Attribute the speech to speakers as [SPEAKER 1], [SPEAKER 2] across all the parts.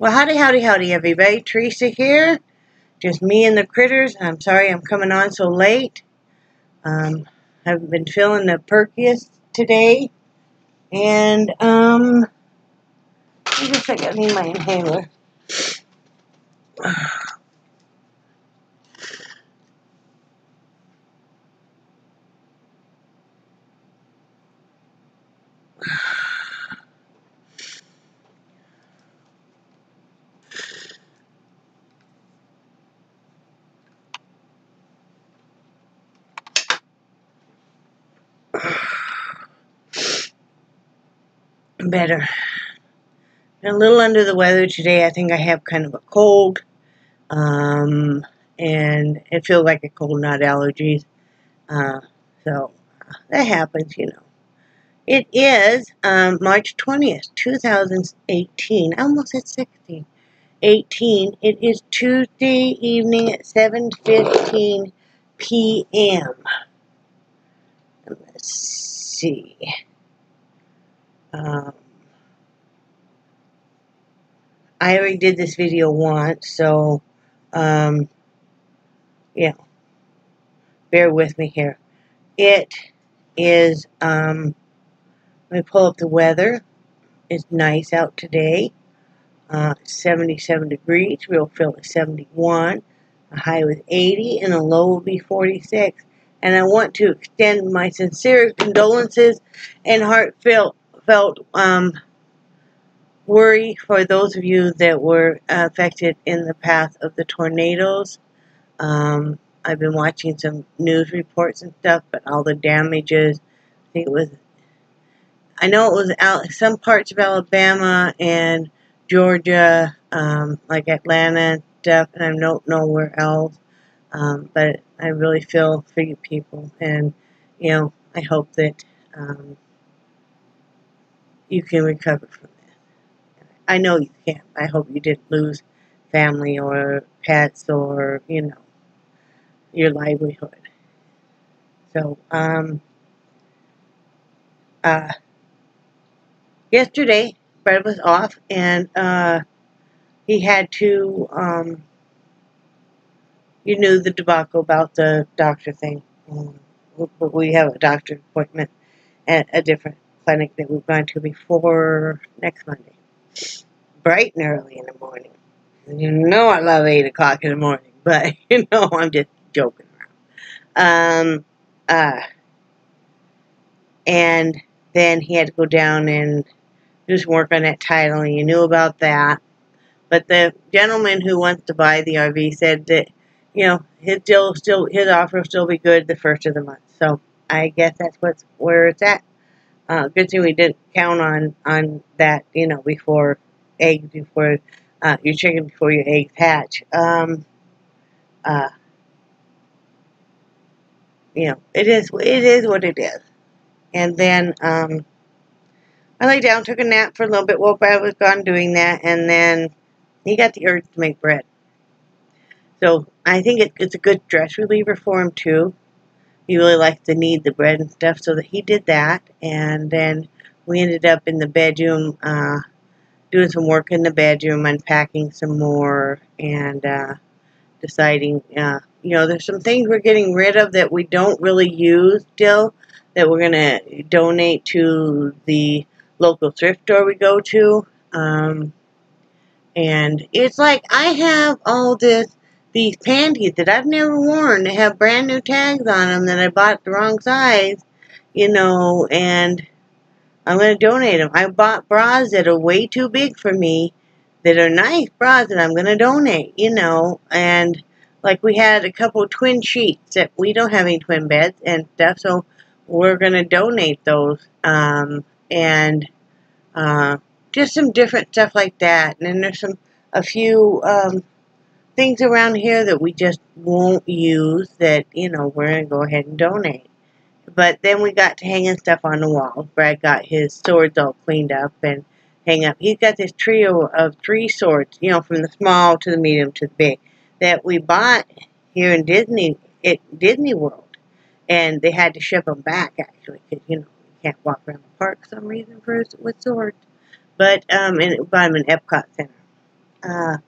[SPEAKER 1] Well, howdy, everybody. Teresa here. Just me and the critters. I'm sorry I'm coming on so late. I've been feeling the perkiest today. And, wait a second, I need my inhaler. Better. I'm a little under the weather today. I think I have kind of a cold. And it feels like a cold, not allergies. So that happens, you know. It is March 20th, 2018. I almost said 16. 18. It is Tuesday evening at 7:15 p.m. Let's see. I already did this video once, so, yeah, bear with me here. It is, let me pull up the weather. It's nice out today. 77 degrees. Real feel is 71. A high was 80, and a low will be 46. And I want to extend my sincere condolences and heartfelt worry for those of you that were affected in the path of the tornadoes. I've been watching some news reports and stuff, but all the damages, I know it was out some parts of Alabama and Georgia, like Atlanta and stuff, and I don't know where else. But I really feel for you people, and, you know, I hope that you can recover from that. I know you can. I hope you didn't lose family or pets or, you know, your livelihood. So, yesterday, Brett was off, and he had to, you knew the debacle about the doctor thing. We have a doctor appointment at a different clinic that we've gone to before next Monday. Bright and early in the morning. You know I love 8 o'clock in the morning, but, you know, I'm just joking around. And then he had to go down and do some work on that title, and you knew about that. But the gentleman who wants to buy the RV said that, you know, his offer will still be good the first of the month. So I guess that's where it's at. Good thing we didn't count on that, you know, before your chicken before your eggs hatch. You know, it is what it is. And then I lay down, took a nap for a little bit while Brad was gone doing that, and then he got the urge to make bread. So I think it's a good stress reliever for him too. He really likes to knead the bread and stuff, so that he did that. And then we ended up in the bedroom, doing some work in the bedroom, unpacking some more, and deciding, you know, there's some things we're getting rid of that we don't really use still, that we're going to donate to the local thrift store we go to. And it's like I have all these panties that I've never worn. They have brand new tags on them that I bought the wrong size, you know, and I'm going to donate them. I bought bras that are way too big for me, that are nice bras that I'm going to donate, you know. And like we had a couple twin sheets that we don't have any twin beds and stuff, so we're going to donate those. And just some different stuff like that. And then there's a few things around here that we just won't use that, you know, we're going to go ahead and donate. But then we got to hanging stuff on the wall. Brad got his swords all cleaned up and hang up. He's got this trio of 3 swords, you know, from the small to the medium to the big, that we bought here in Disney World. And they had to ship them back, actually, because, you know, you can't walk around the park for some reason with swords. But, and we bought them in Epcot Center. So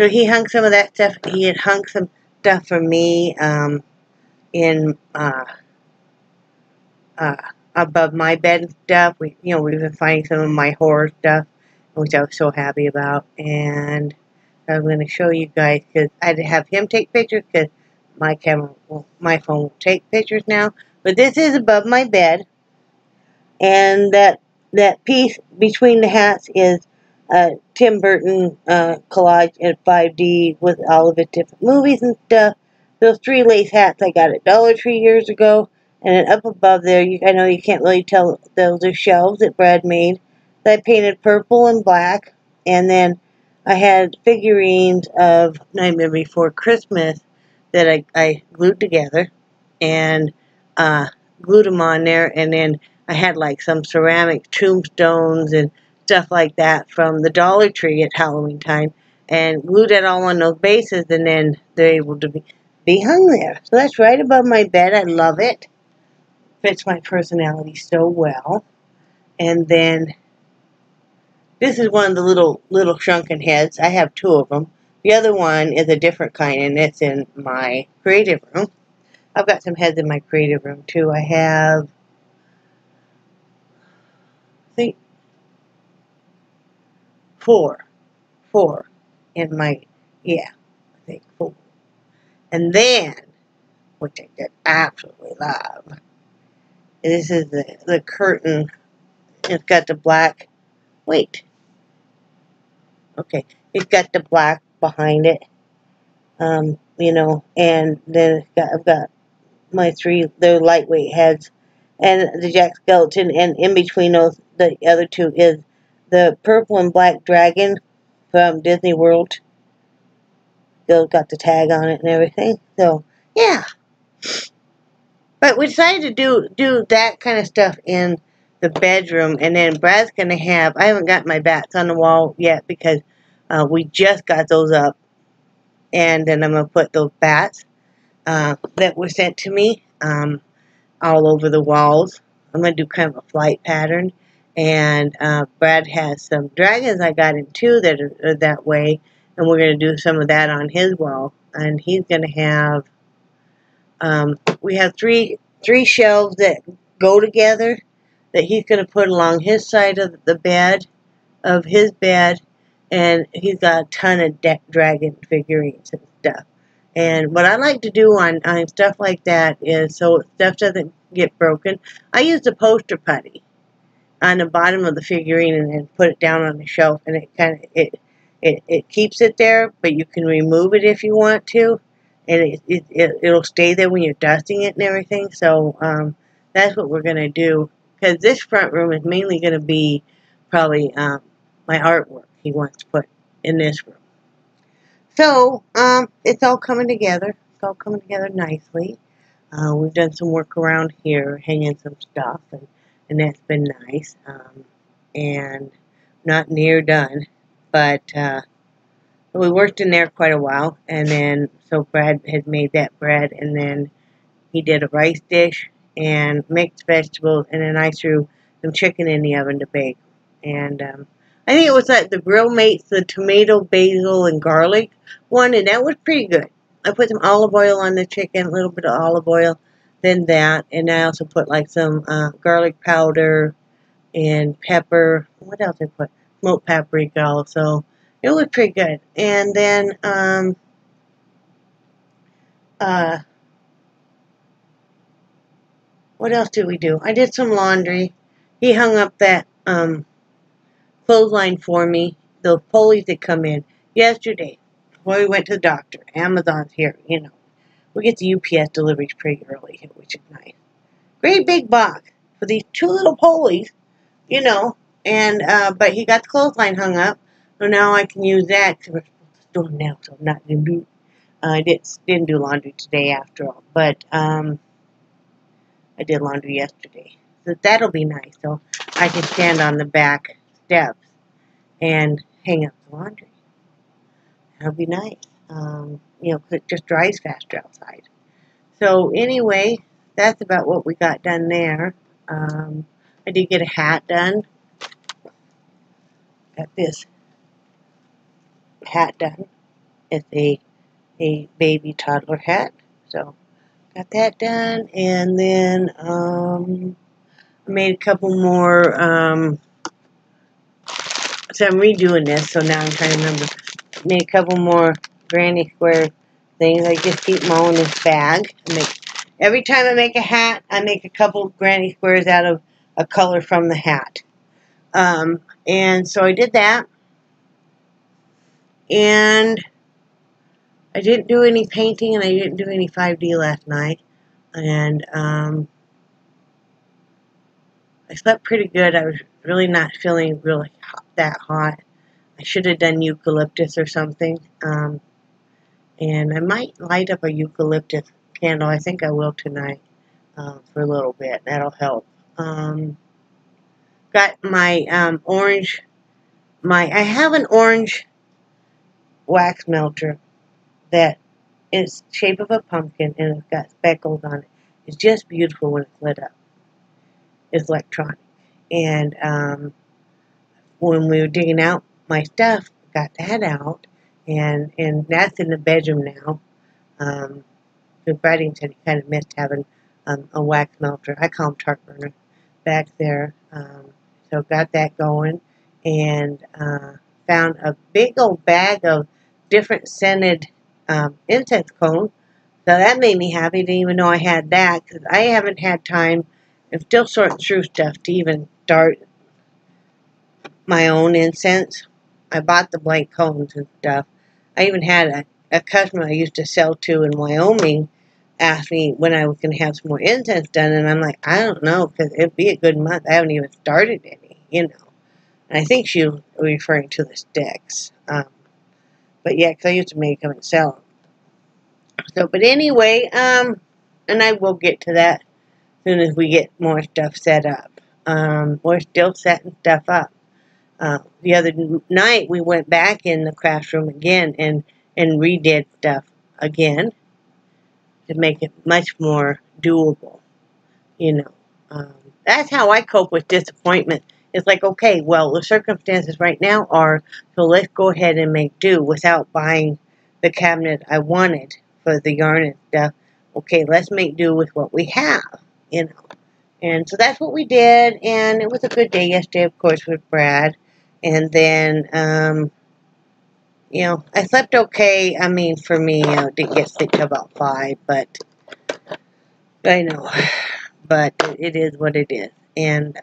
[SPEAKER 1] he hung some of that stuff. He had hung some stuff for me in above my bed and stuff. We've been finding some of my horror stuff, which I was so happy about. And I'm going to show you guys because I have him take pictures because my phone will take pictures now. But this is above my bed, and that piece between the hats is Tim Burton collage in 5D with all of his different movies and stuff. Those 3 lace hats I got at Dollar Tree years ago. And then up above there, I know you can't really tell, those are shelves that Brad made that I painted purple and black. And then I had figurines of Nightmare Before Christmas that I glued together and glued them on there. And then I had like some ceramic tombstones and stuff like that from the Dollar Tree at Halloween time, and glued it all on those bases, and then they're able to be hung there. So that's right above my bed. I love it. Fits my personality so well. And then this is one of the little shrunken heads. I have 2 of them. The other one is a different kind, and it's in my creative room. I've got some heads in my creative room too. I have, I think, 4 in my, yeah, I think 4. And then, which I just absolutely love, this is the curtain. It's got the black, wait, okay, it's got the black behind it, and then I've got my 3, they're lightweight heads, and the Jack Skeleton, and in between those, the other 2 is the purple and black dragon from Disney World. Still got the tag on it and everything. So, yeah. But we decided to do that kind of stuff in the bedroom, and then Brad's going to have, I haven't got my bats on the wall yet because we just got those up, and then I'm going to put those bats that were sent to me all over the walls. I'm going to do kind of a flight pattern, and Brad has some dragons I got him too that are that way, and we're going to do some of that on his wall. And he's going to have, we have three shelves that go together that he's going to put along his side of the bed, of his bed, and he's got a ton of dragon figurines and stuff. And what I like to do on stuff like that is, so stuff doesn't get broken, I use the poster putty on the bottom of the figurine and then put it down on the shelf, and it keeps it there, but you can remove it if you want to, and it'll stay there when you're dusting it and everything. So that's what we're going to do, because this front room is mainly going to be probably my artwork he wants to put in this room. So it's all coming together. It's all coming together nicely. We've done some work around here, hanging some stuff, and that's been nice. And not near done, but we worked in there quite a while, and then so Brad had made that bread, and then he did a rice dish and mixed vegetables, and then I threw some chicken in the oven to bake. And I think it was like the Grill Mates, the tomato, basil, and garlic one, and that was pretty good. I put some olive oil on the chicken, a little bit of olive oil, then that, and I also put like some garlic powder and pepper. What else I put? Smoked paprika also. It was pretty good. And then what else did we do? I did some laundry. He hung up that clothesline for me, those pulleys that come in yesterday before we went to the doctor. Amazon's here, We get the UPS deliveries pretty early, which is nice. Great big box for these 2 little pulleys, and but he got the clothesline hung up, so now I can use that because we're supposed to store now, so I'm not going to do, I didn't do laundry today after all, but I did laundry yesterday, so that'll be nice, so I can stand on the back steps and hang up the laundry. That'll be nice, because it just dries faster outside. So anyway, that's about what we got done there. I did get a hat done. got this hat done. It's a baby toddler hat. So got that done, and then I made a couple more. So I'm redoing this, so now I'm trying to remember. Made a couple more granny square things. I just keep them all in this bag. Every time I make a hat, I make a couple granny squares out of a color from the hat. And so I did that. And I didn't do any painting, and I didn't do any 5D last night. And I slept pretty good. I was really not feeling really that hot. I should have done eucalyptus or something. And I might light up a eucalyptus candle. I think I will tonight for a little bit. That'll help. Got my orange. I have an orange wax melter that is the shape of a pumpkin, and it's got speckles on it. It's just beautiful when it's lit up. It's electronic. And when we were digging out my stuff, got that out, and that's in the bedroom now. So Brady said he kind of missed having a wax melter. I call them tart burner back there. So got that going, and found a big old bag of different scented incense cones. So that made me happy. Didn't even know I had that, because I haven't had time. I'm still sorting through stuff to even start my own incense. I bought the blank cones and stuff. I even had a customer I used to sell to in Wyoming asked me when I was going to have some more incense done, and I'm like, I don't know, because it'd be a good month. I haven't even started any, you know. And I think she was referring to the sticks. But yeah, because I used to make them and sell them. So, but anyway, and I will get to that as soon as we get more stuff set up. We're still setting stuff up. The other night, we went back in the craft room again and redid stuff again to make it much more doable, you know. That's how I cope with disappointment. It's like, okay, well, the circumstances right now are, so let's go ahead and make do without buying the cabinet I wanted for the yarn and stuff. Okay, let's make do with what we have, you know. And so that's what we did, and it was a good day yesterday, of course, with Brad. And then, you know, I slept okay. I mean, for me, I didn't get sleep till about 5, but I know. But it is what it is. And,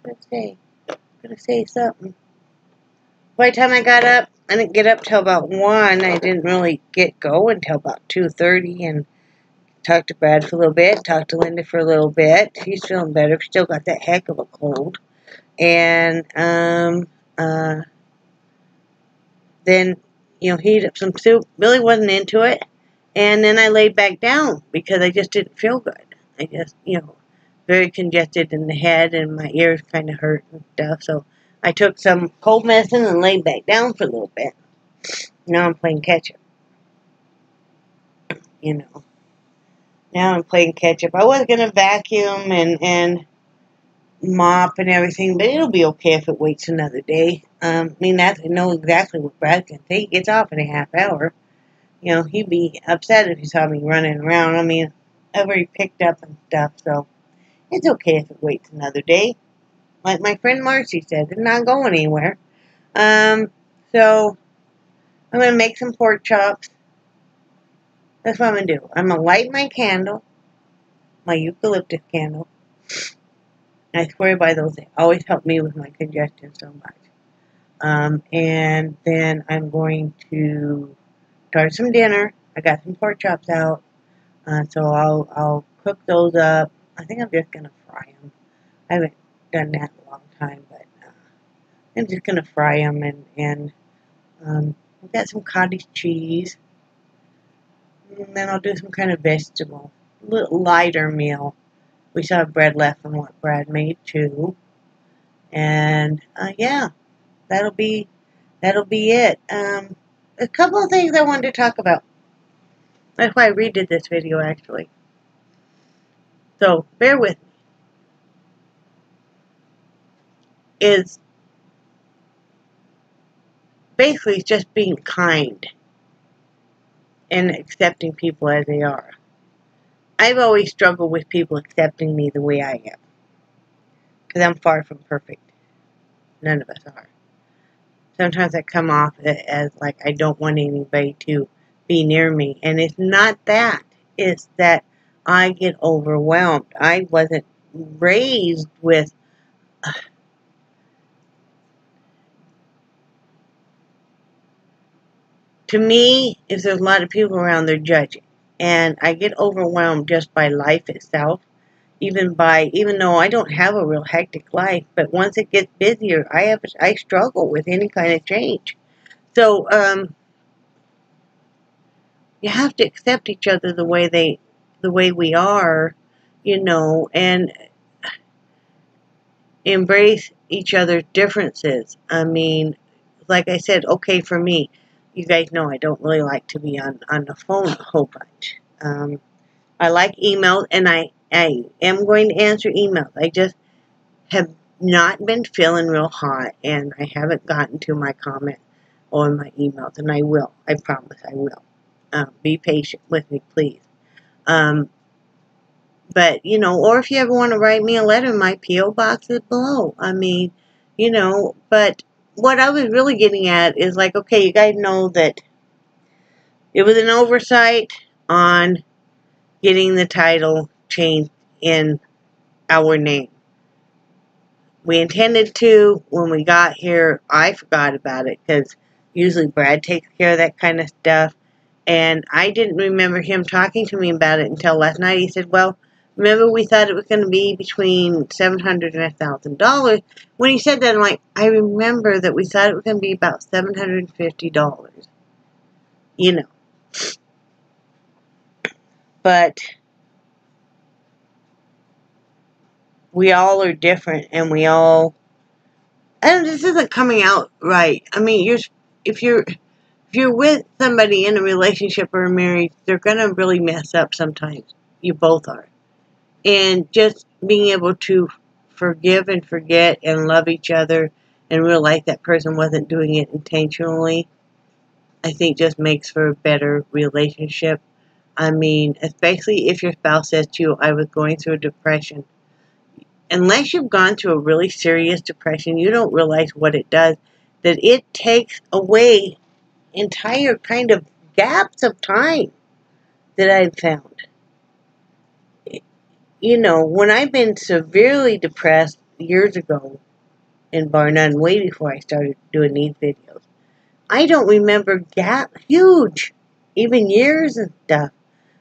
[SPEAKER 1] let's see. I'm going to say something. By the time I got up, I didn't get up till about 1. I didn't really get going till about 2:30, and talked to Brad for a little bit, talked to Linda for a little bit. She's feeling better. Still got that heck of a cold. And then, you know, heated up some soup. Really wasn't into it. And then I laid back down because I just didn't feel good. I just, you know, very congested in the head, and my ears kind of hurt and stuff. So I took some cold medicine and laid back down for a little bit. Now I'm playing catch up. You know. Now I'm playing catch up. I was going to vacuum and mop and everything, but it'll be okay if it waits another day. I mean, I know exactly what Brad can say. He gets off in a half hour. You know, he'd be upset if he saw me running around. I mean, I've already picked up and stuff, so it's okay if it waits another day. Like my friend Marcy said, it's not going anywhere. So I'm going to make some pork chops. That's what I'm going to do. I'm going to light my candle, my eucalyptus candle. I swear by those, they always help me with my congestion so much. And then I'm going to start some dinner. I got some pork chops out, so I'll cook those up. I think I'm just going to fry them. I haven't done that in a long time, but I'm just going to fry them, and I've got some cottage cheese. And then I'll do some kind of vegetable, a little lighter meal. We still have bread left from what Brad made too. And yeah, that'll be it. A couple of things I wanted to talk about. That's why I redid this video actually. So bear with me. is basically just being kind and accepting people as they are. I've always struggled with people accepting me the way I am, because I'm far from perfect. None of us are. Sometimes I come off as like I don't want anybody to be near me, and it's not that. It's that I get overwhelmed. I wasn't raised with to me, if there's a lot of people around, they're judging. And I get overwhelmed just by life itself. Even though I don't have a real hectic life, but once it gets busier, I struggle with any kind of change. So, you have to accept each other the way we are, and embrace each other's differences. I mean, like I said, okay, for me, you guys know I don't really like to be on the phone a whole bunch. I like emails, and I am going to answer emails. I just have not been feeling real hot, and I haven't gotten to my comment or my emails, and I will. I promise I will. Be patient with me, please. But, or if you ever want to write me a letter, my P.O. box is below. I mean, but what I was really getting at is like, okay, you guys know that it was an oversight on getting the title changed in our name. We intended to. When we got here, I forgot about it because usually Brad takes care of that kind of stuff. And I didn't remember him talking to me about it until last night. He said, well, remember we thought it was going to be between $700 and $1,000. When he said that, I'm like, I remember that we thought it was going to be about $750. But we all are different, and this isn't coming out right. I mean, if you're with somebody in a relationship or a marriage, they're going to really mess up sometimes. You both are. And just being able to forgive and forget and love each other and realize that person wasn't doing it intentionally, I think just makes for a better relationship. I mean, especially if your spouse says to you, I was going through a depression. Unless you've gone through a really serious depression, you don't realize what it does. That it takes away entire kind of gaps of time that I've found. When I've been severely depressed years ago, in bar none, way before I started doing these videos, I don't remember huge, even years and stuff.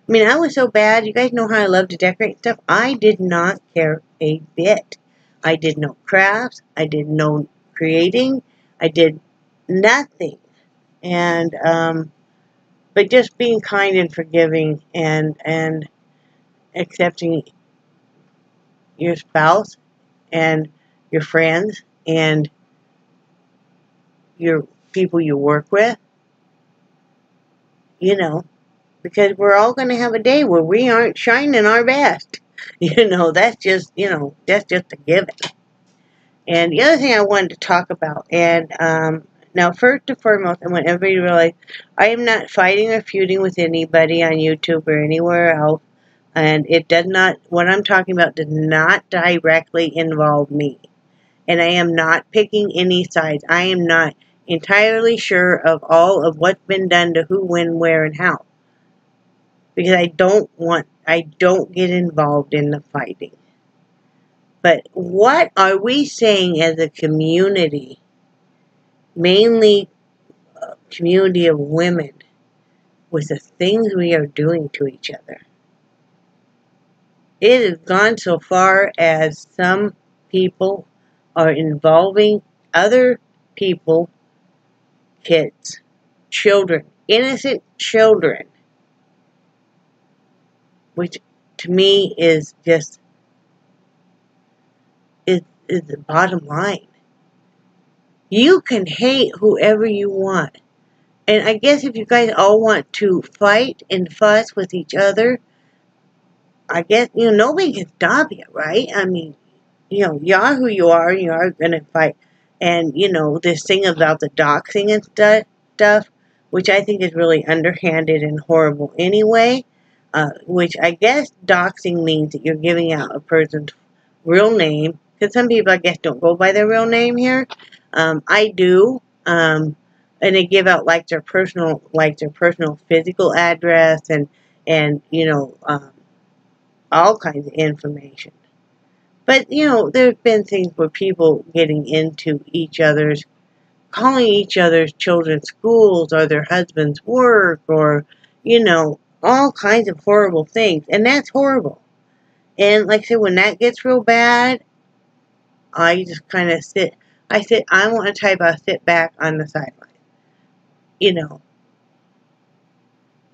[SPEAKER 1] I mean, I was so bad. You guys know how I love to decorate stuff. I did not care a bit. I did no crafts. I did no creating. I did nothing. And, but just being kind and forgiving and accepting your spouse and your friends and your people you work with, because we're all going to have a day where we aren't shining our best. That's just a given. And the other thing I wanted to talk about, and now first and foremost, I want everybody to realize I am not fighting or feuding with anybody on YouTube or anywhere else, and what I'm talking about does not directly involve me. And I am not picking any sides. I am not entirely sure of all of what's been done to who, when, where, and how. Because I don't get involved in the fighting. But what are we saying as a community, mainly a community of women, with the things we are doing to each other? It has gone so far as some people are involving other people, kids, children, innocent children, which to me is just is the bottom line. You can hate whoever you want. And I guess if you guys all want to fight and fuss with each other, I guess, nobody can stop you, right? I mean, you are who you are, and you are going to fight. And, this thing about the doxing and stuff, which I think is really underhanded and horrible anyway, which I guess doxing means that you're giving out a person's real name, because some people, I guess, don't go by their real name here. I do, and they give out, like, their personal physical address and all kinds of information. But, there's been things where people getting into calling each other's children's schools or their husband's work or, all kinds of horrible things. And that's horrible. And like I said, when that gets real bad, I just kind of I want to type out sit back on the sideline.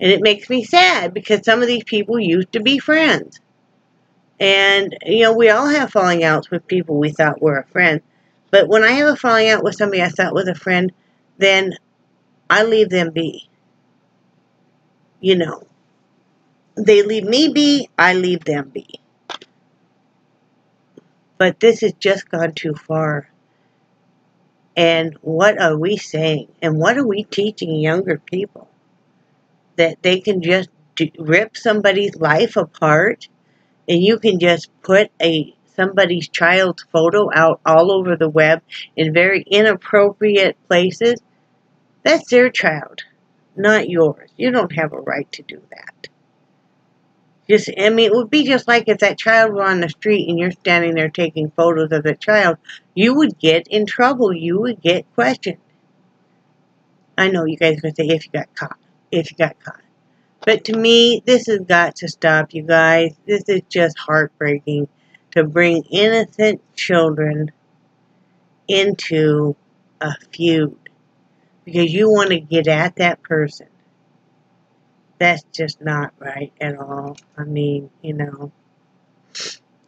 [SPEAKER 1] And it makes me sad because some of these people used to be friends. And, we all have falling outs with people we thought were a friend. But when I have a falling out with somebody I thought was a friend, then I leave them be. They leave me be, I leave them be. But this has just gone too far. And what are we saying? And what are we teaching younger people? That they can just rip somebody's life apart, and you can just put somebody's child's photo out all over the web in very inappropriate places. That's their child, not yours. You don't have a right to do that. It would be just like if that child were on the street and you're standing there taking photos of the child, you would get in trouble. You would get questioned. I know you guys are going to say if you got caught. But to me, this has got to stop, you guys. This is just heartbreaking to bring innocent children into a feud because you want to get at that person. That's just not right at all. I mean,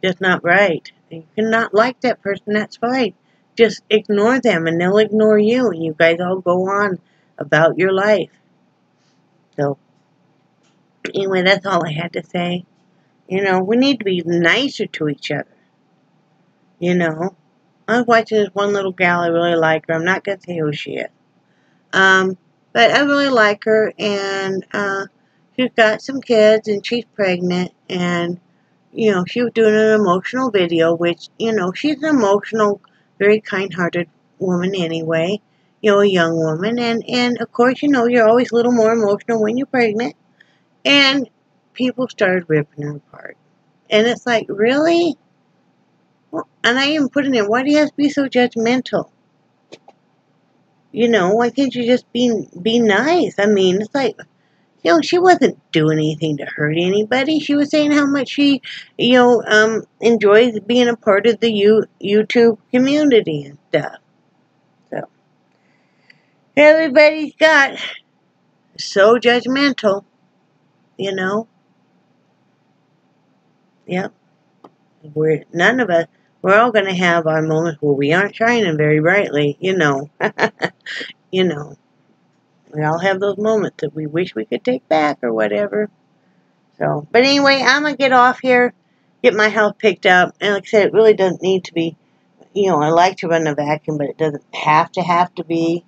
[SPEAKER 1] just not right. You cannot like that person, that's fine. Just ignore them and they'll ignore you and you guys all go on about your life. So, anyway, that's all I had to say. We need to be nicer to each other. I was watching this one little gal, I really like her. I'm not going to say who she is. But I really like her, and she's got some kids, and she's pregnant, and, she was doing an emotional video, which, she's an emotional, very kind-hearted woman anyway, a young woman, and of course, you're always a little more emotional when you're pregnant, and people started ripping her apart. And it's like, really? Well, and I even put in there, why do you have to be so judgmental? Why can't you just be nice? I mean, it's like, she wasn't doing anything to hurt anybody. She was saying how much she, enjoys being a part of the YouTube community and stuff. So, everybody's got so judgmental, Yep. None of us, we're all going to have our moments where we aren't shining very brightly, We all have those moments that we wish we could take back or whatever. So, but anyway, I'm going to get off here, get my house picked up. And like I said, it really doesn't need to be, I like to run the vacuum, but it doesn't have to be.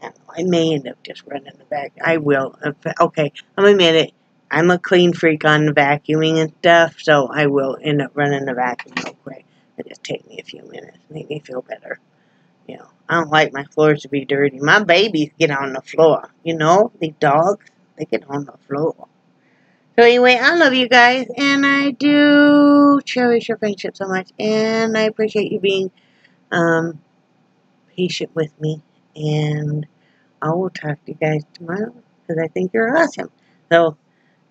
[SPEAKER 1] I may end up just running the vacuum. I will. Okay, I'm going to admit it. I'm a clean freak on the vacuuming and stuff, so I will end up running the vacuum real quick. It'll just take me a few minutes, make me feel better. I don't like my floors to be dirty. My babies get on the floor, these dogs, they get on the floor. So anyway, I love you guys, and I do cherish your friendship so much, and I appreciate you being patient with me, and I will talk to you guys tomorrow, because I think you're awesome. So,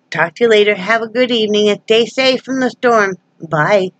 [SPEAKER 1] talk to you later. Have a good evening, and stay safe from the storm. Bye.